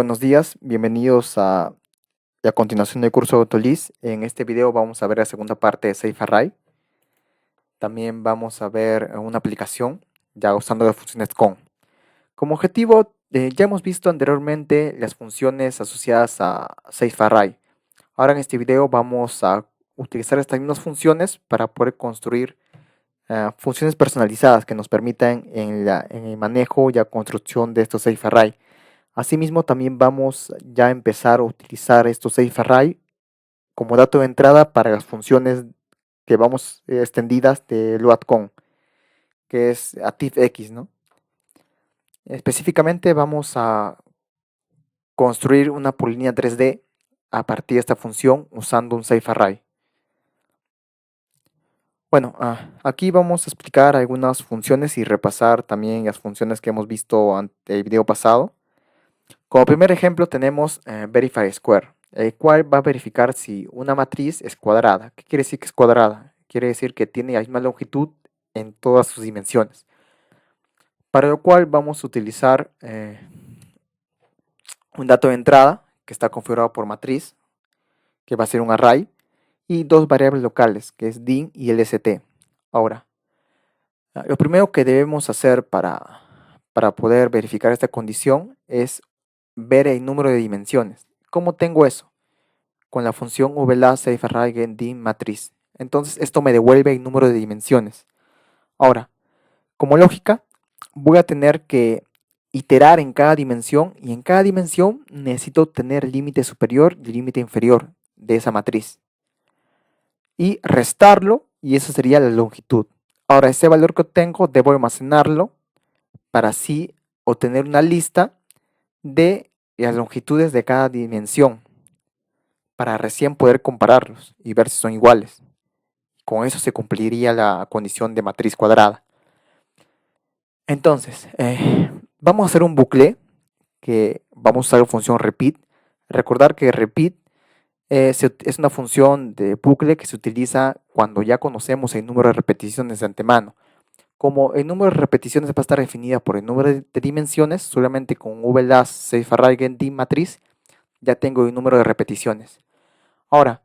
buenos días, bienvenidos a continuación del curso de Autoliz. En este video vamos a ver la segunda parte de Safe Array. También vamos a ver una aplicación ya usando las funciones con. Como objetivo, ya hemos visto anteriormente las funciones asociadas a Safe Array. Ahora en este video vamos a utilizar estas mismas funciones para poder construir funciones personalizadas que nos permitan en el manejo y la construcción de estos Safe Array. Asimismo, también vamos ya a empezar a utilizar estos Safe Array como dato de entrada para las funciones que vamos extendidas de LoadCon, que es ActiveX, ¿no? Específicamente vamos a construir una polilínea 3D a partir de esta función usando un Safe Array. Bueno, aquí vamos a explicar algunas funciones y repasar también las funciones que hemos visto ante el video pasado. Como primer ejemplo tenemos Verify Square, el cual va a verificar si una matriz es cuadrada. ¿Qué quiere decir que es cuadrada? Quiere decir que tiene la misma longitud en todas sus dimensiones. Para lo cual vamos a utilizar un dato de entrada que está configurado por matriz, que va a ser un array, y dos variables locales, que es din y lst. Ahora, lo primero que debemos hacer para poder verificar esta condición es ver el número de dimensiones. ¿Cómo tengo eso? Con la función vla safe_array_din matriz. Entonces esto me devuelve el número de dimensiones. Ahora, como lógica, voy a tener que iterar en cada dimensión y en cada dimensión necesito tener límite superior y límite inferior de esa matriz. Y restarlo y eso sería la longitud. Ahora, ese valor que obtengo debo almacenarlo para así obtener una lista de las longitudes de cada dimensión para recién poder compararlos y ver si son iguales. Con eso se cumpliría la condición de matriz cuadrada. Entonces, vamos a hacer un bucle que vamos a usar la función repeat. Recordar que repeat es una función de bucle que se utiliza cuando ya conocemos el número de repeticiones de antemano. Como el número de repeticiones va a estar definida por el número de dimensiones, solamente con vlas safe_array_din matriz ya tengo el número de repeticiones. Ahora,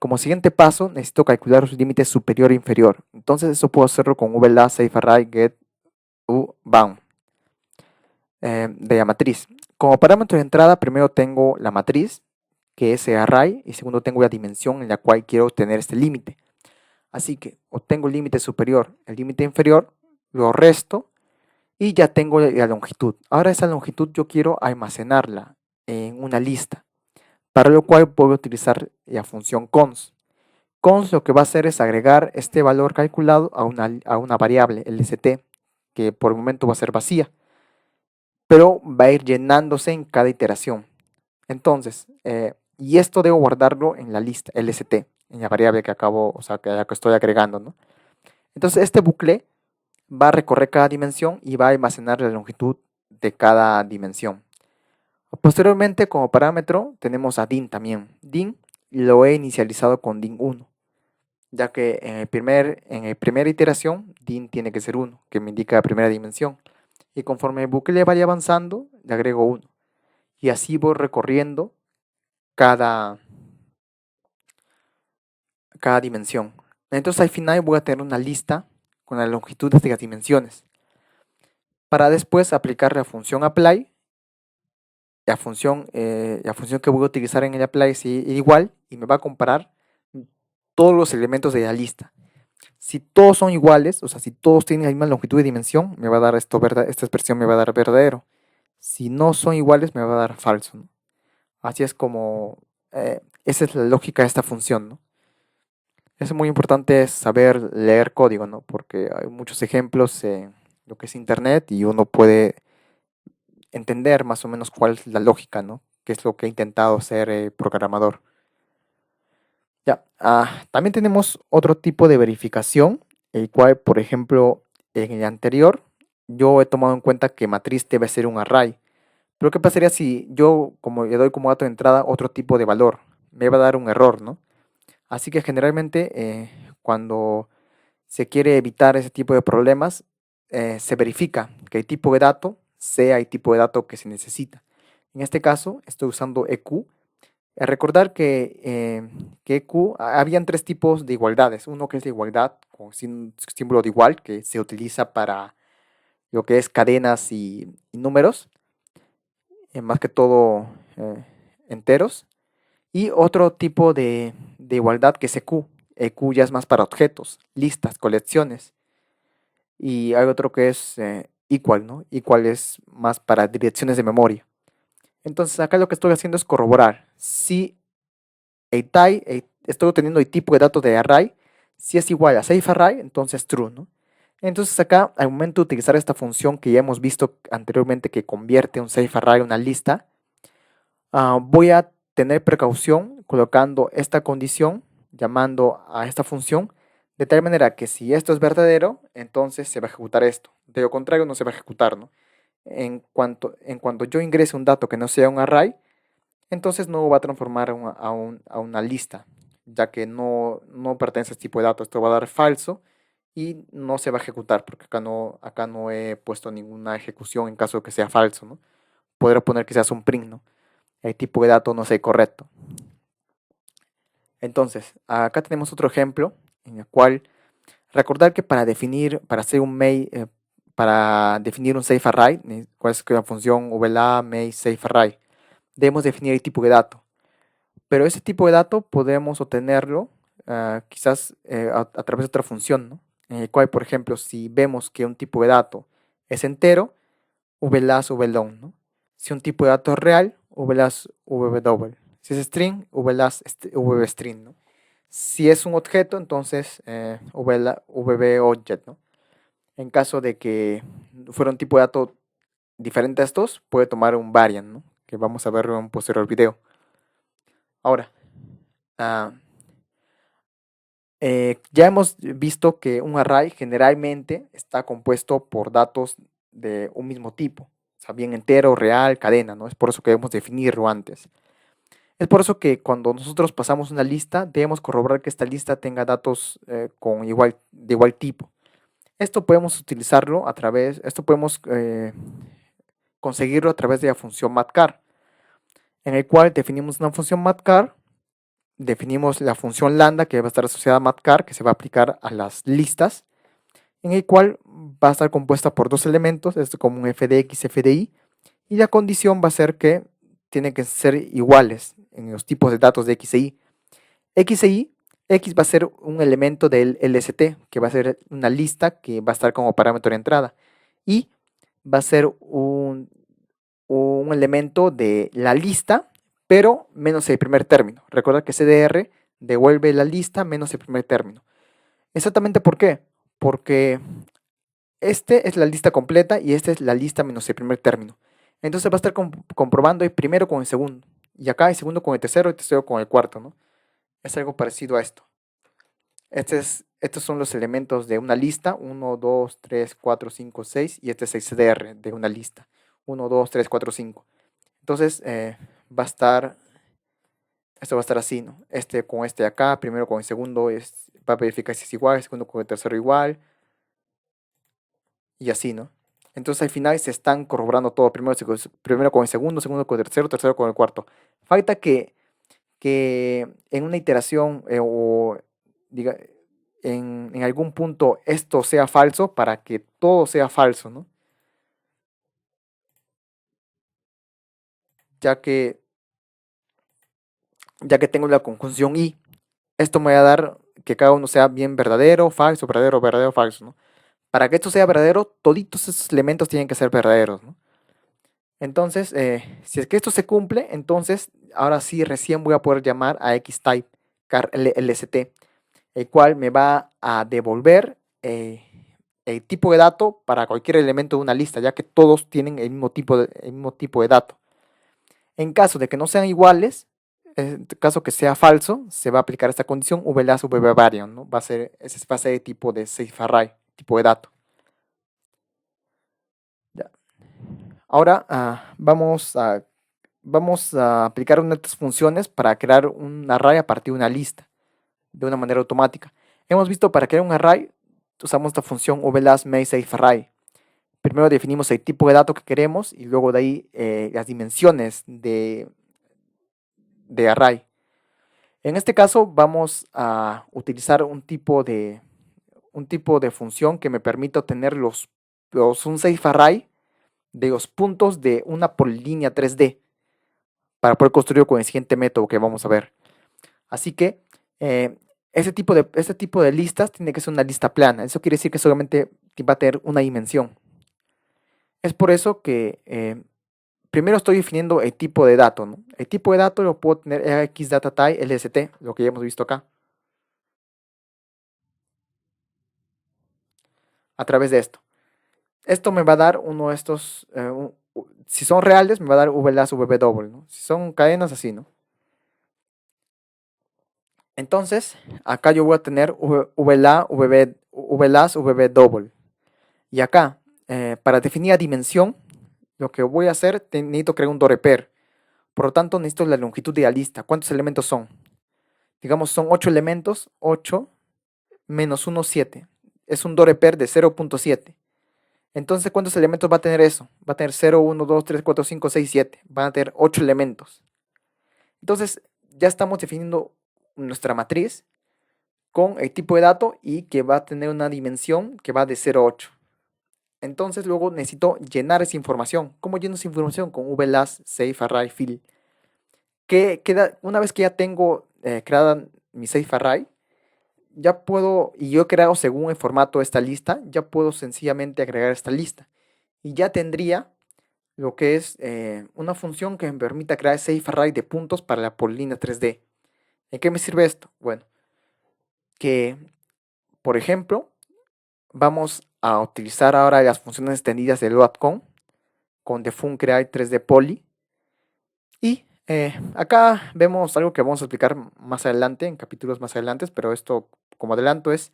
como siguiente paso, necesito calcular los límites superior e inferior. Entonces, eso puedo hacerlo con vla safe_array_get_bound de la matriz. Como parámetro de entrada, primero tengo la matriz, que es el array, y segundo tengo la dimensión en la cual quiero obtener este límite. Así que obtengo el límite superior, el límite inferior, lo resto y ya tengo la longitud. Ahora esa longitud yo quiero almacenarla en una lista, para lo cual puedo utilizar la función cons. Cons lo que va a hacer es agregar este valor calculado a una variable, lst, que por el momento va a ser vacía, pero va a ir llenándose en cada iteración. Entonces, y esto debo guardarlo en la lista, lst, en la variable que acabo, o sea, que estoy agregando, ¿no? Entonces, este bucle va a recorrer cada dimensión y va a almacenar la longitud de cada dimensión. Posteriormente, como parámetro, tenemos a din también. Din lo he inicializado con din1, ya que en la primera iteración, din tiene que ser 1, que me indica la primera dimensión. Y conforme el bucle vaya avanzando, le agrego 1. Y así voy recorriendo cada dimensión. Entonces al final voy a tener una lista con las longitudes de las dimensiones. Para después aplicar la función apply, la función que voy a utilizar en el apply es igual y me va a comparar todos los elementos de la lista. Si todos son iguales, o sea, si todos tienen la misma longitud de dimensión, me va a dar esta expresión me va a dar verdadero. Si no son iguales, me va a dar falso, ¿no? Así es como, esa es la lógica de esta función, ¿no? Es muy importante saber leer código, ¿no? Porque hay muchos ejemplos en lo que es internet y uno puede entender más o menos cuál es la lógica, ¿no? Qué es lo que ha intentado ser el programador. Ya, también tenemos otro tipo de verificación, el cual, por ejemplo, en el anterior, yo he tomado en cuenta que matriz debe ser un array. Pero ¿qué pasaría si yo como le doy como dato de entrada otro tipo de valor? Me va a dar un error, ¿no? Así que generalmente cuando se quiere evitar ese tipo de problemas, se verifica que el tipo de dato sea el tipo de dato que se necesita. En este caso estoy usando EQ. Recordar que EQ, habían tres tipos de igualdades. Uno que es la igualdad con símbolo de igual, que se utiliza para lo que es cadenas y números, más que todo enteros. Y otro tipo de igualdad que es EQ. EQ ya es más para objetos, listas, colecciones. Y hay otro que es equal, ¿no? Equal es más para direcciones de memoria. Entonces acá lo que estoy haciendo es corroborar si estoy obteniendo el tipo de datos de array, si es igual a safe array, entonces true, ¿no? Entonces acá, al momento de utilizar esta función que ya hemos visto anteriormente que convierte un safe array a una lista, voy a tener precaución colocando esta condición, llamando a esta función, de tal manera que si esto es verdadero, entonces se va a ejecutar esto. De lo contrario, no se va a ejecutar, ¿no? En cuanto yo ingrese un dato que no sea un array, entonces no va a transformar a una lista, ya que no pertenece a este tipo de datos. Esto va a dar falso y no se va a ejecutar, porque acá no he puesto ninguna ejecución en caso de que sea falso, ¿no? Podría poner que sea un print, ¿no? El tipo de dato no sea correcto. Entonces, acá tenemos otro ejemplo en el cual recordar que para definir un safe array, cuál es la función VLA main safe array, debemos definir el tipo de dato. Pero ese tipo de dato podemos obtenerlo quizás a través de otra función, ¿no? En el cual, por ejemplo, si vemos que un tipo de dato es entero, VLAS VLONG, ¿no? Si un tipo de dato es real, VLAS VW. Si es string, VLAS VString, ¿no? Si es un objeto, entonces VBObject, ¿no? En caso de que fuera un tipo de dato diferente a estos, puede tomar un variant, ¿no? Que vamos a verlo en un posterior video. Ahora, ah, ya hemos visto que un array generalmente está compuesto por datos de un mismo tipo, o sea, bien entero, real, cadena, ¿no? Es por eso que debemos definirlo antes. Es por eso que cuando nosotros pasamos una lista, debemos corroborar que esta lista tenga datos de igual tipo. Esto podemos conseguirlo a través de la función matcar, en el cual definimos una función matcar, definimos la función lambda que va a estar asociada a matcar, que se va a aplicar a las listas, en el cual va a estar compuesta por dos elementos, esto como un f de x, f de y la condición va a ser que tienen que ser iguales en los tipos de datos de x e y. X e y, x va a ser un elemento del LST, que va a ser una lista que va a estar como parámetro de entrada, y va a ser un elemento de la lista, pero menos el primer término. Recuerda que CDR devuelve la lista menos el primer término. ¿Exactamente por qué? Porque este es la lista completa y esta es la lista menos el primer término. Entonces va a estar comprobando el primero con el segundo. Y acá el segundo con el tercero con el cuarto, ¿no? Es algo parecido a esto. Estos son los elementos de una lista, 1, 2, 3, 4, 5, 6, y este es el CDR de una lista, 1, 2, 3, 4, 5. Entonces esto va a estar así, ¿no? Este con este de acá, primero con el segundo va a verificar si es igual, el segundo con el tercero igual, y así, ¿no? Entonces al final se están corroborando todo, primero con el segundo, segundo con el tercero, tercero con el cuarto. Falta que en una iteración o diga, en algún punto esto sea falso para que todo sea falso, ¿no? Ya que, ya que tengo la conjunción y, esto me va a dar que cada uno sea bien verdadero, falso, verdadero, verdadero, falso, ¿no? Para que esto sea verdadero, toditos esos elementos tienen que ser verdaderos, ¿no? Entonces, si es que esto se cumple, entonces ahora sí recién voy a poder llamar a xtype car lst, el cual me va a devolver el tipo de dato para cualquier elemento de una lista, ya que todos tienen el mismo tipo de dato. En caso de que no sean iguales, en caso que sea falso, se va a aplicar esta condición VLAS VBVariant, ¿no? Ese va a ser el tipo de safe array, tipo de dato. Ya. Ahora vamos a aplicar unas funciones para crear un array a partir de una lista, de una manera automática. Hemos visto para crear un array, usamos esta función VLAS main safe array, primero definimos el tipo de dato que queremos y luego de ahí las dimensiones de array. En este caso vamos a utilizar un tipo de función que me permite obtener un safe array de los puntos de una polilínea 3D para poder construirlo con el siguiente método que vamos a ver. Así que ese tipo de listas tiene que ser una lista plana. Eso quiere decir que solamente va a tener una dimensión. Es por eso que primero estoy definiendo el tipo de dato, ¿no? El tipo de dato lo puedo tener xDataType LST, lo que ya hemos visto acá. A través de esto. Esto me va a dar uno de estos, si son reales, me va a dar VLAS, VB ¿no? Si son cadenas, así, ¿no? Entonces, acá yo voy a tener VLA, VLAS, VB Y acá, para definir la dimensión, lo que voy a hacer, necesito crear un doreper. Por lo tanto, necesito la longitud de la lista. ¿Cuántos elementos son? Digamos, son 8 elementos, 8 menos 1, 7. Es un doreper de 0.7. Entonces, ¿cuántos elementos va a tener eso? Va a tener 0, 1, 2, 3, 4, 5, 6, 7. Van a tener 8 elementos. Entonces, ya estamos definiendo nuestra matriz con el tipo de dato y que va a tener una dimensión que va de 0 a 8. Entonces, luego necesito llenar esa información. ¿Cómo lleno esa información? Con VLAS, Safe Array, Fill. Una vez que ya tengo creada mi Safe Array, ya puedo, y yo he creado según el formato de esta lista, ya puedo sencillamente agregar esta lista. Y ya tendría lo que es una función que me permita crear safe array de puntos para la polilínea 3D. ¿En qué me sirve esto? Bueno, que por ejemplo, vamos a utilizar ahora las funciones extendidas de loadcon con defun create 3D poly. Y acá vemos algo que vamos a explicar más adelante, en capítulos más adelante, pero esto como adelanto es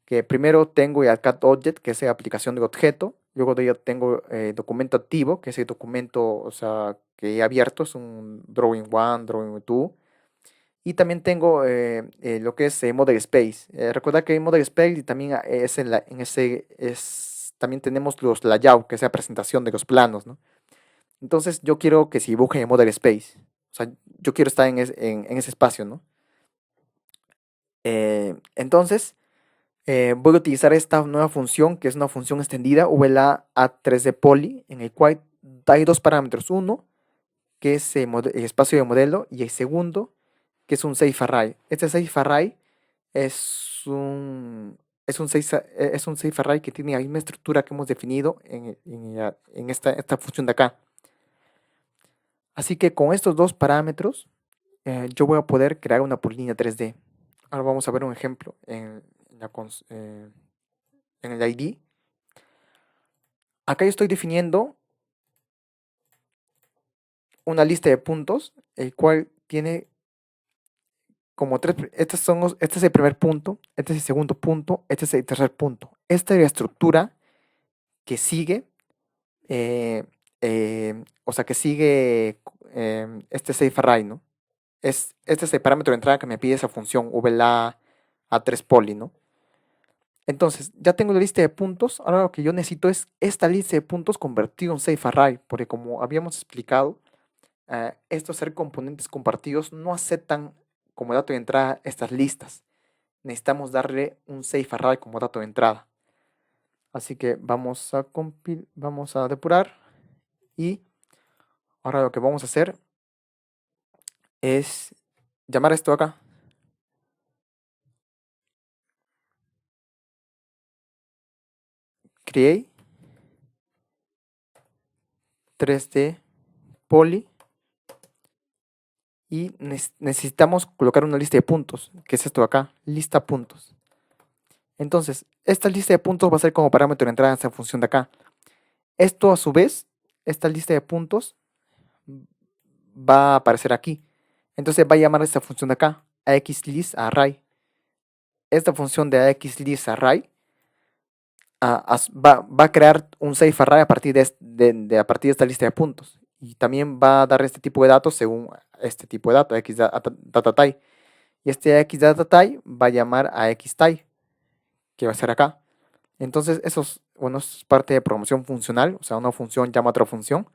que primero tengo el cat object, que es la aplicación del objeto. Luego de ello tengo documento activo, que es el documento, o sea, que he abierto, es un drawing 1, drawing 2. Y también tengo lo que es model space. Recuerda que hay model space y también también tenemos los layout, que es la presentación de los planos, ¿no? Entonces yo quiero que se dibuje en model space. O sea, yo quiero estar en ese espacio, ¿no? Entonces, voy a utilizar esta nueva función, que es una función extendida, VLA A3D poly, en el cual hay dos parámetros. Uno, que es el espacio de modelo, y el segundo, que es un safe array. Este safe array es un safe array que tiene la misma estructura que hemos definido en esta función de acá. Así que con estos dos parámetros, yo voy a poder crear una polilínea 3D. Ahora vamos a ver un ejemplo en el ID. Acá yo estoy definiendo una lista de puntos, el cual tiene como tres. Este es el primer punto, este es el segundo punto, este es el tercer punto. Esta es la estructura que sigue, o sea, que sigue este safe array, ¿no? Este es el parámetro de entrada que me pide esa función VLA A3 poly, ¿no? Entonces, ya tengo la lista de puntos. Ahora lo que yo necesito es esta lista de puntos convertido en safe array, porque como habíamos explicado, estos ser componentes compartidos no aceptan como dato de entrada estas listas. Necesitamos darle un safe array como dato de entrada. Así que vamos a depurar y ahora lo que vamos a hacer es llamar esto acá create 3D poly y necesitamos colocar una lista de puntos, que es esto de acá, lista puntos. Entonces, esta lista de puntos va a ser como parámetro de entrada a esta función de acá. Esto a su vez, esta lista de puntos va a aparecer aquí. Entonces va a llamar a esta función de acá, axListArray. Esta función de axListArray va a crear un safe array a partir a partir de esta lista de puntos. Y también va a dar este tipo de datos según este tipo de datos, xDataType. Y este xDataType va a llamar a xType, que va a ser acá. Entonces, bueno, es parte de programación funcional, o sea, una función llama a otra función.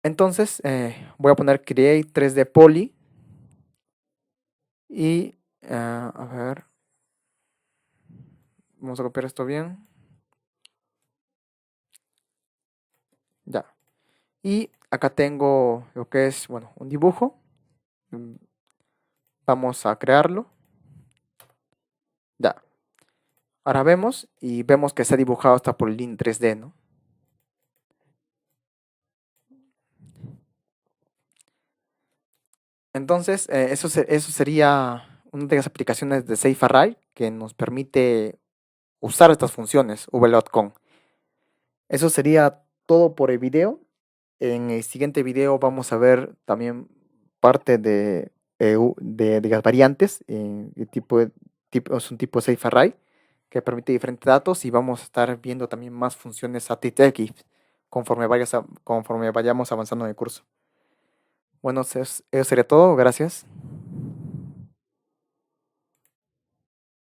Entonces, voy a poner create 3D poly y, a ver, vamos a copiar esto bien. Ya. Y acá tengo lo que es, bueno, un dibujo. Mm, Vamos a crearlo. Ya. Ahora vemos y vemos que está dibujado hasta por el link 3D, ¿no? Entonces, eso sería una de las aplicaciones de SafeArray que nos permite usar estas funciones VLOTCON. Eso sería todo por el video. En el siguiente video vamos a ver también parte de las variantes. Es un tipo SafeArray que permite diferentes datos y vamos a estar viendo también más funciones ATTX conforme vayamos avanzando en el curso. Bueno, eso sería todo. Gracias.